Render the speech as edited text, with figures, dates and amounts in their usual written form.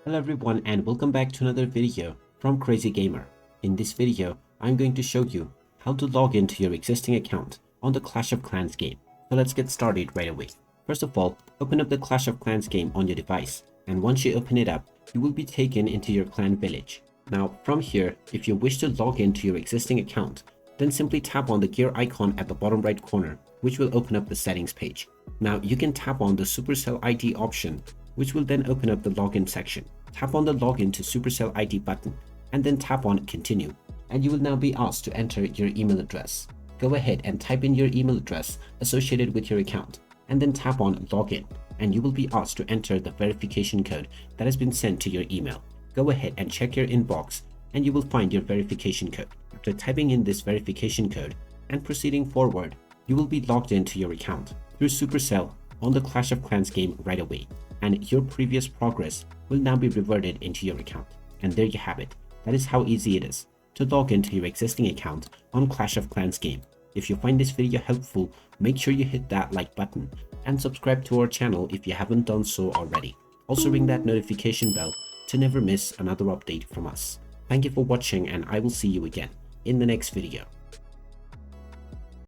Hello everyone and welcome back to another video from Crazy Gamer. In this video, I'm going to show you how to log into your existing account on the Clash of Clans game. So let's get started right away. First of all, open up the Clash of Clans game on your device, and once you open it up, you will be taken into your clan village. Now from here, if you wish to log into your existing account, then simply tap on the gear icon at the bottom right corner, which will open up the settings page. Now you can tap on the Supercell ID option, which will then open up the login section. Tap on the login to Supercell ID button and then tap on continue, and you will now be asked to enter your email address. Go ahead and type in your email address associated with your account and then tap on login, and you will be asked to enter the verification code that has been sent to your email. Go ahead and check your inbox and you will find your verification code. After typing in this verification code and proceeding forward, you will be logged into your account through Supercell on the Clash of Clans game right away, and your previous progress will now be reverted into your account. And there you have it. That is how easy it is to log into your existing account on Clash of Clans game. If you find this video helpful, make sure you hit that like button and subscribe to our channel if you haven't done so already. Also ring that notification bell to never miss another update from us. Thank you for watching, and I will see you again in the next video.